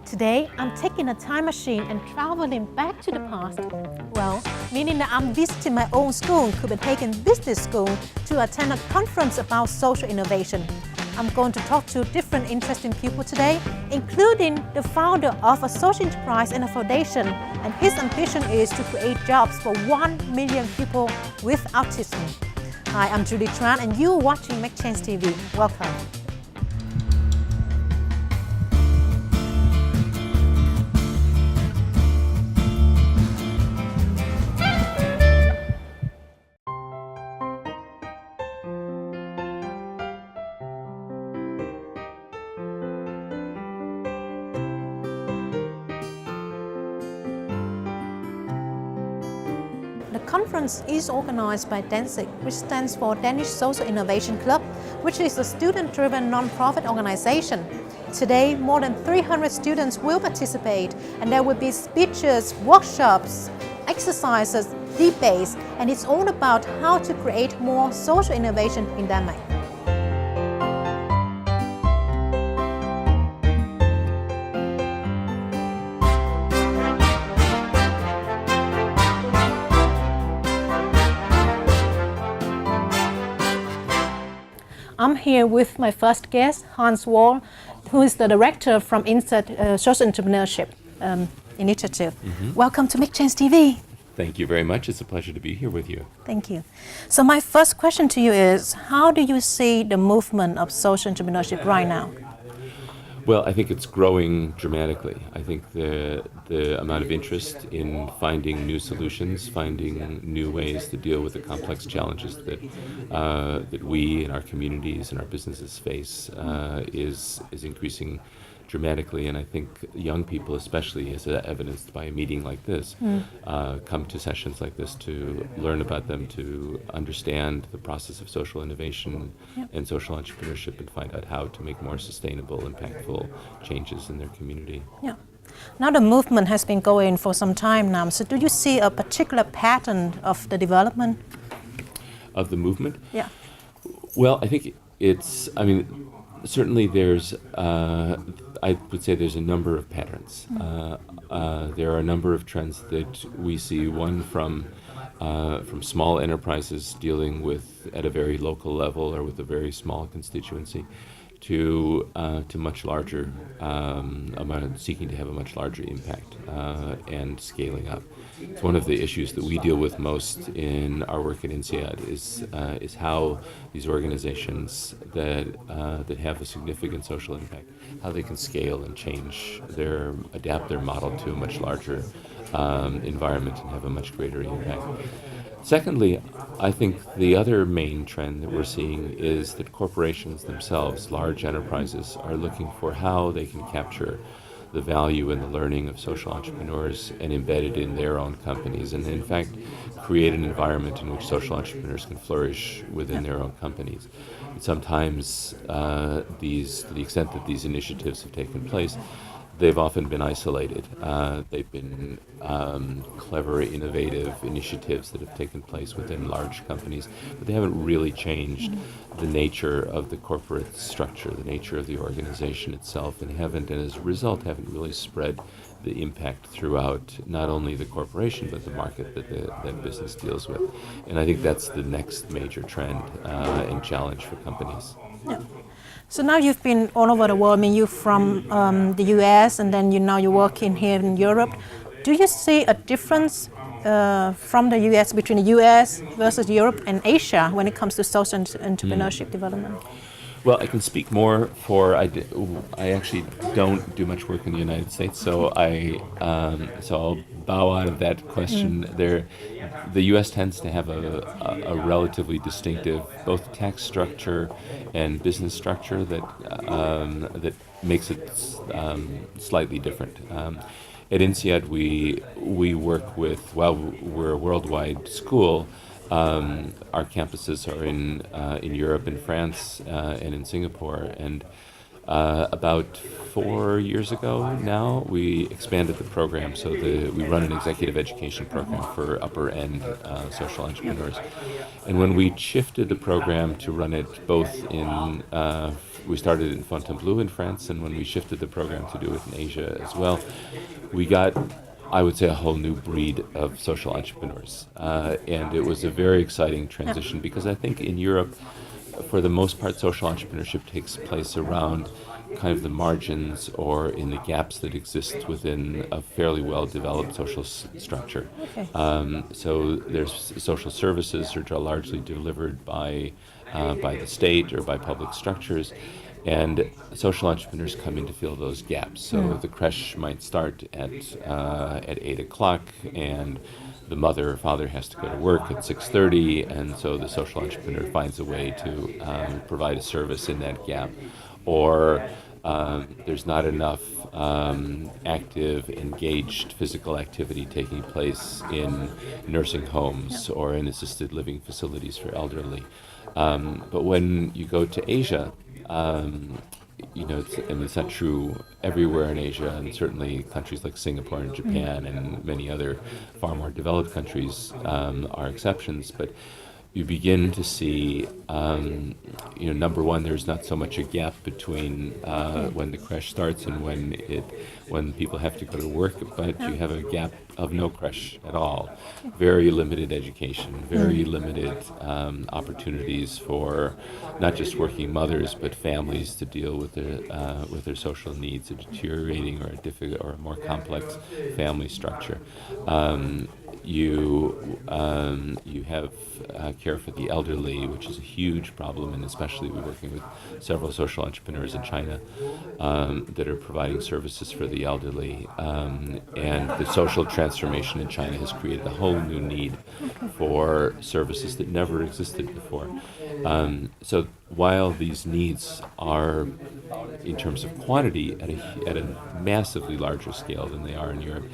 Today, I'm taking a time machine and traveling back to the past. Well, meaning that I'm visiting my own school, Copenhagen Business School, to attend a conference about social innovation. I'm going to talk to different interesting people today, including the founder of a social enterprise and a foundation, and his ambition is to create jobs for 1 million people with autism. Hi, I'm Julie Tran, and you're watching MakeChangeTV. Welcome. The conference is organized by DANSIC, which stands for Danish Social Innovation Club, which is a student-driven non-profit organization. Today, more than 300 students will participate, and there will be speeches, workshops, exercises, debates, and it's all about how to create more social innovation in Denmark. I'm here with my first guest, Wahl, who is the director from INSEAD Social Entrepreneurship Initiative. Welcome to MakeChangeTV. Thank you very much. It's a pleasure to be here with you. Thank you. So my first question to you is, how do you see the movement of social entrepreneurship right now? Well, I think it's growing dramatically. I think the amount of interest in finding new solutions, finding new ways to deal with the complex challenges that we and our communities and our businesses face is increasing dramatically, and I think young people, especially, as evidenced by a meeting like this, come to sessions like this to learn about them, to understand the process of social innovation and social entrepreneurship, and find out how to make more sustainable, impactful changes in their community. Yeah. Now the movement has been going for some time now, so do you see a particular pattern of the development? Of the movement? Yeah. Well, I think certainly there's, I would say there's a number of patterns. There are a number of trends that we see, one from small enterprises dealing with at a very local level or with a very small constituency, to much larger, seeking to have a much larger impact and scaling up. It's one of the issues that we deal with most in our work at INSEAD is how these organizations that have a significant social impact, how they can scale and adapt their model to a much larger environment and have a much greater impact. Secondly, I think the other main trend that we're seeing is that corporations themselves, large enterprises, are looking for how they can capture the value and the learning of social entrepreneurs and embed it in their own companies, and in fact create an environment in which social entrepreneurs can flourish within their own companies. And sometimes to the extent that these initiatives have taken place, they've often been isolated. They've been clever, innovative initiatives that have taken place within large companies, but they haven't really changed the nature of the corporate structure, the nature of the organization itself, and as a result, haven't really spread the impact throughout not only the corporation, but the market that business deals with. And I think that's the next major trend and challenge for companies. Yeah. So now you've been all over the world. I mean, you're from the US, and then you're working here in Europe. Do you see a difference from the US, between the US versus Europe and Asia when it comes to social entrepreneurship development? Well, I can speak more for, I actually don't do much work in the United States, so I'll bow out of that question. The U.S. tends to have a relatively distinctive both tax structure and business structure that makes it slightly different. At INSEAD, we work with, while we're a worldwide school, our campuses are in Europe, in France, and in Singapore, and About 4 years ago now, we expanded the program so we run an executive education program for upper-end social entrepreneurs. And when we shifted the program to run it both we started in Fontainebleau in France, and when we shifted the program to do it in Asia as well, we got, I would say, a whole new breed of social entrepreneurs. And it was a very exciting transition because I think in Europe, for the most part, social entrepreneurship takes place around kind of the margins or in the gaps that exist within a fairly well-developed social structure. Okay. So there's social services which are largely delivered by the state or by public structures, and social entrepreneurs come in to fill those gaps. So the creche might start at 8 o'clock, and the mother or father has to go to work at 6:30, and so the social entrepreneur finds a way to provide a service in that gap. Or there's not enough active, engaged physical activity taking place in nursing homes or in assisted living facilities for elderly. But when you go to Asia, it's not true everywhere in Asia, and certainly countries like Singapore and Japan and many other far more developed countries are exceptions. But you begin to see, number one, there's not so much a gap between when the creche starts and when people have to go to work, but you have a gap of no creche at all. Very limited education, very limited opportunities for not just working mothers, but families to deal with their social needs, a deteriorating or a more complex family structure. You have care for the elderly, which is a huge problem, and especially we're working with several social entrepreneurs in China that are providing services for the elderly. And the social transformation in China has created a whole new need for services that never existed before. So while these needs are, in terms of quantity, at a massively larger scale than they are in Europe,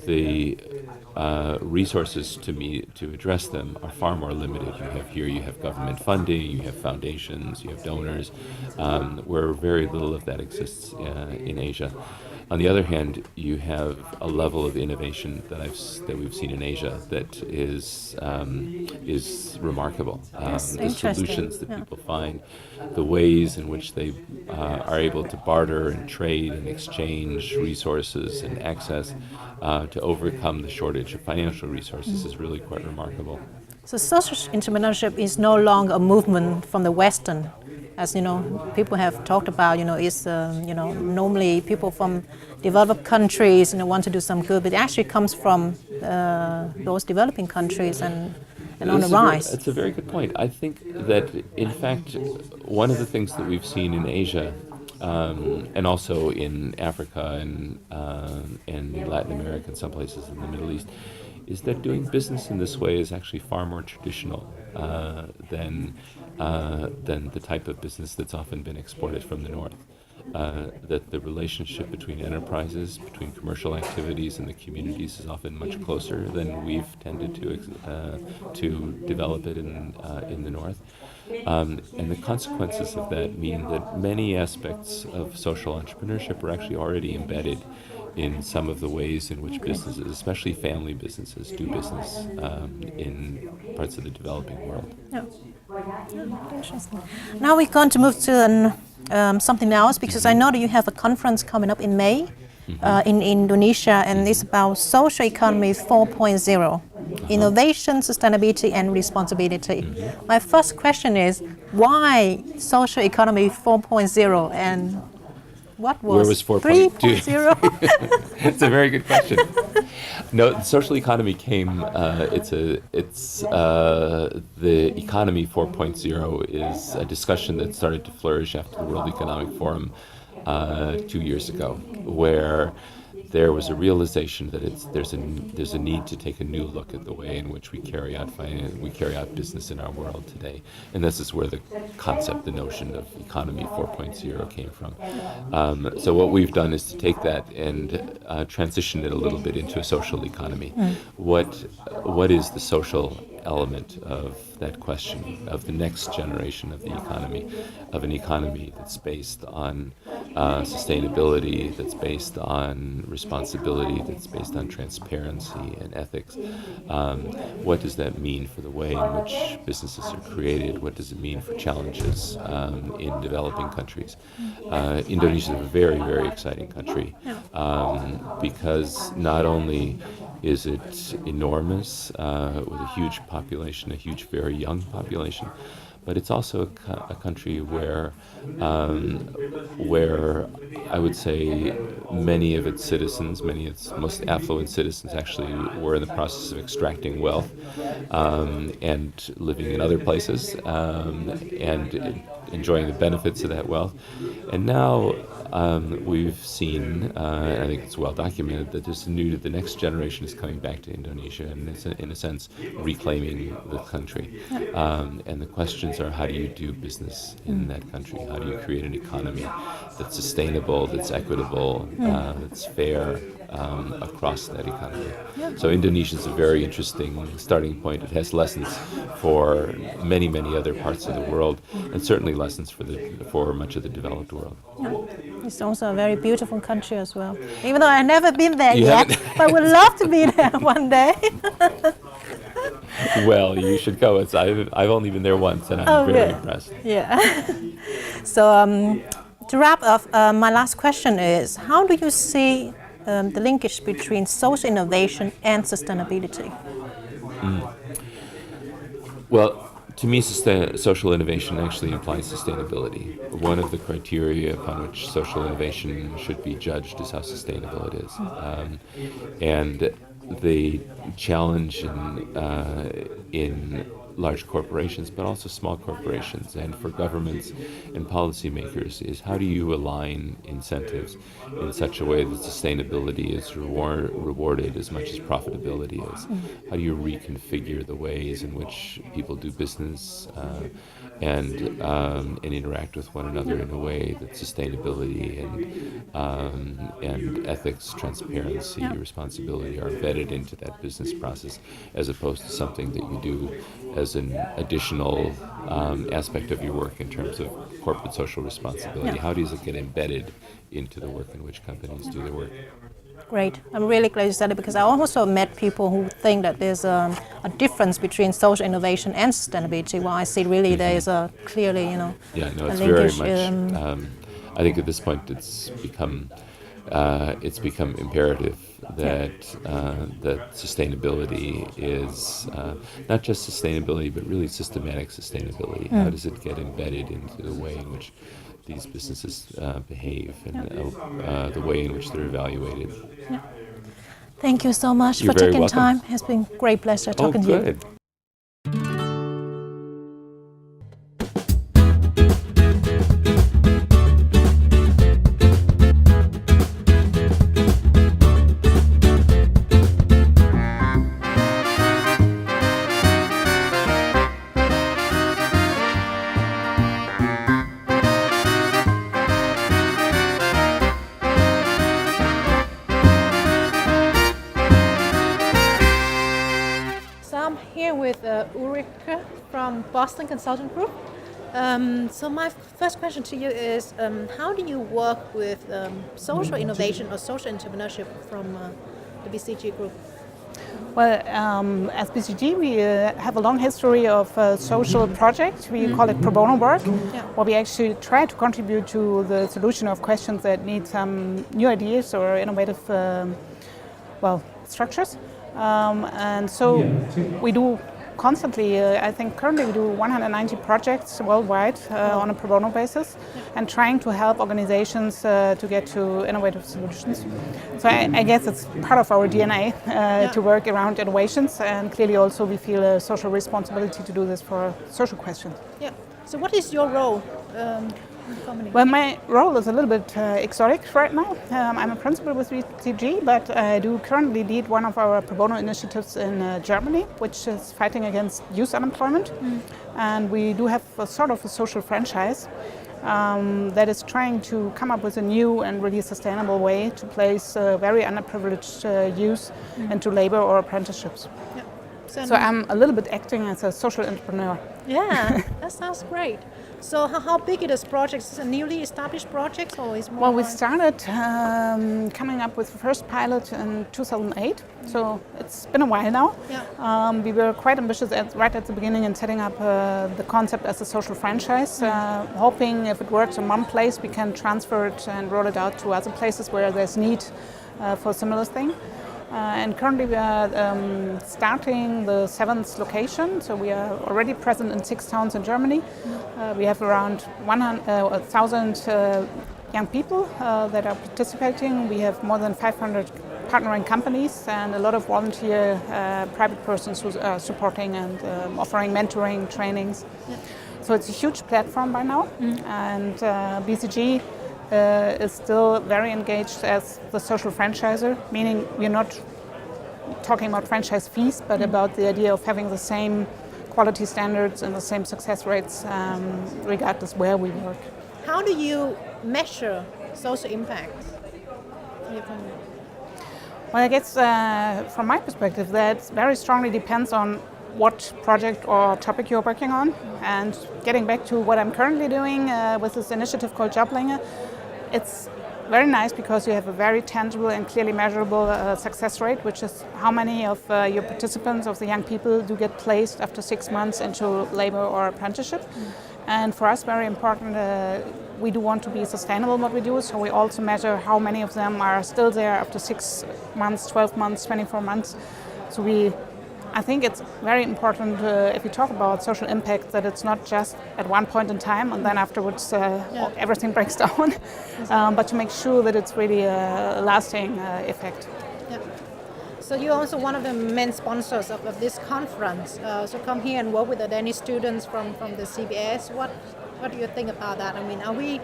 the resources to address them are far more limited. You have government funding, you have foundations, you have donors, where very little of that exists in Asia. On the other hand, you have a level of innovation that we've seen in Asia that is remarkable. The solutions that people find, the ways in which they are able to barter and trade and exchange resources and access to overcome the shortage of financial resources is really quite remarkable. So social entrepreneurship is no longer a movement from the Western. As people have talked about, it's normally people from developed countries want to do some good, but it actually comes from those developing countries and on the rise. It's a very good point. I think that, in fact, one of the things that we've seen in Asia and also in Africa and in Latin America and some places in the Middle East, is that doing business in this way is actually far more traditional than the type of business that's often been exported from the North. That the relationship between enterprises, between commercial activities and the communities is often much closer than we've tended to develop it in the North. And the consequences of that mean that many aspects of social entrepreneurship are actually already embedded in some of the ways in which businesses, especially family businesses, do business in parts of the developing world. Yeah. Interesting. Now we're going to move to something else, because I know that you have a conference coming up in May in Indonesia, and it's about social economy 4.0, innovation, sustainability, and responsibility. My first question is, why social economy 4.0 and what was 3.0? It's a very good question. No, the social economy came. The economy 4.0 is a discussion that started to flourish after the World Economic Forum 2 years ago, where there was a realization that there's a need to take a new look at the way in which we carry out business in our world today, and this is where the concept, the notion of economy 4.0 came from. So what we've done is to take that and transition it a little bit into a social economy. What is the social element of that question of the next generation of the economy, of an economy that's based on sustainability, that's based on responsibility, that's based on transparency and ethics. What does that mean for the way in which businesses are created? What does it mean for challenges in developing countries? Indonesia is a very, very exciting country because not only is it enormous with a huge population, a huge, very young population, but it's also a country where I would say many of its citizens, many of its most affluent citizens actually were in the process of extracting wealth and living in other places and enjoying the benefits of that wealth. And now we've seen, and I think it's well documented, that the next generation is coming back to Indonesia and is, in a sense, reclaiming the country. And the questions are, how do you do business in that country? How do you create an economy that's sustainable, that's equitable, that's fair across that economy? So Indonesia is a very interesting starting point. It has lessons for many, many other parts of the world, and certainly lessons for much of the developed world. It's also a very beautiful country as well. Even though I've never been there yet, but would love to be there one day. Well, you should go. I've only been there once, and I'm very impressed. Yeah. So to wrap up, my last question is: how do you see the linkage between social innovation and sustainability? Well, to me, social innovation actually implies sustainability. One of the criteria upon which social innovation should be judged is how sustainable it is. And the challenge in large corporations, but also small corporations, and for governments and policymakers, is how do you align incentives in such a way that sustainability is rewarded as much as profitability is? How do you reconfigure the ways in which people do business and interact with one another in a way that sustainability and ethics, transparency, responsibility are embedded into that business process, as opposed to something that you do as an additional aspect of your work in terms of corporate social responsibility? How does it get embedded into the work in which companies do their work? Great. I'm really glad you said it, because I also met people who think that there's a difference between social innovation and sustainability. While I see really there is a clearly, it's linkage. very much. I think at this point it's become imperative that sustainability is not just sustainability, but really systematic sustainability. How does it get embedded into the way in which these businesses behave and the way in which they're evaluated? Thank you so much for taking time. It's been a great pleasure talking to you. Good. With Ulrike from Boston Consulting Group. So my first question to you is, how do you work with social innovation or social entrepreneurship from the BCG group? Well, as BCG, we have a long history of social projects. We call it pro bono work, where we actually try to contribute to the solution of questions that need some new ideas or innovative structures. And so we do constantly, I think currently we do 190 projects worldwide on a pro bono basis, and trying to help organizations to get to innovative solutions. So I guess it's part of our DNA to work around innovations, and clearly also we feel a social responsibility to do this for social questions. Yeah. So what is your role in the company? Well, my role is a little bit exotic right now. I'm a principal with BCG, but I do currently lead one of our pro bono initiatives in Germany, which is fighting against youth unemployment. And we do have a sort of a social franchise that is trying to come up with a new and really sustainable way to place very underprivileged youth into labor or apprenticeships. Yeah. So I'm a little bit acting as a social entrepreneur. Yeah, that sounds great. So how big is this project? Is it a newly established project or is more? Well, we started coming up with the first pilot in 2008, so it's been a while now. Yeah. We were quite ambitious right at the beginning in setting up the concept as a social franchise, hoping if it works in one place we can transfer it and roll it out to other places where there's need for a similar thing. And currently we are starting the 7th location, so we are already present in 6 towns in Germany. We have around 1,000 young people that are participating. We have more than 500 partnering companies and a lot of volunteer private persons who are supporting and offering mentoring, trainings. Yeah. So it's a huge platform by now, and BCG is still very engaged as the social franchisor, meaning we're not talking about franchise fees, but about the idea of having the same quality standards and the same success rates regardless where we work. How do you measure social impact? Well, I guess from my perspective that very strongly depends on what project or topic you're working on. And getting back to what I'm currently doing with this initiative called JOBLINKE, it's very nice because you have a very tangible and clearly measurable success rate, which is how many of your participants, of the young people, do get placed after 6 months into labor or apprenticeship. And for us, very important, we do want to be sustainable in what we do, so we also measure how many of them are still there after 6 months, 12 months, 24 months. So I think it's very important if you talk about social impact that it's not just at one point in time and then afterwards everything breaks down, but to make sure that it's really a lasting effect. Yeah. So you're also one of the main sponsors of this conference. So come here and work with the Danish students from the CBS. What do you think about that? I mean, are we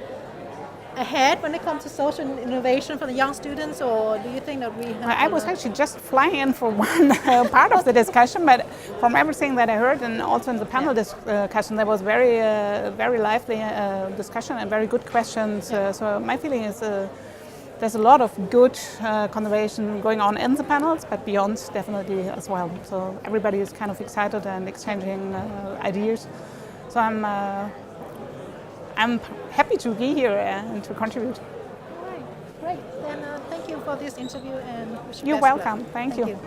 ahead when it comes to social innovation for the young students, or do you think that we have I was actually just flying in for one part of the discussion, but from everything that I heard and also in the panel discussion, there was very lively discussion and very good questions. So my feeling is there's a lot of good conversation going on in the panels, but beyond definitely as well. So everybody is kind of excited and exchanging ideas. So I'm happy to be here and to contribute. All right, great. Then thank you for this interview and wish you You're best welcome. luck. Thank you.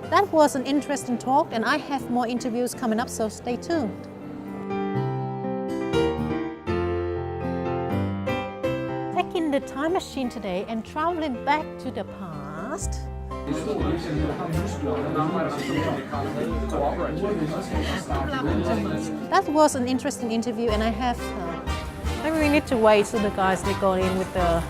That was an interesting talk, and I have more interviews coming up, so stay tuned. Taking the time machine today and traveling back to the past. That was an interesting interview, and I have maybe we need to wait till the guys they go in with the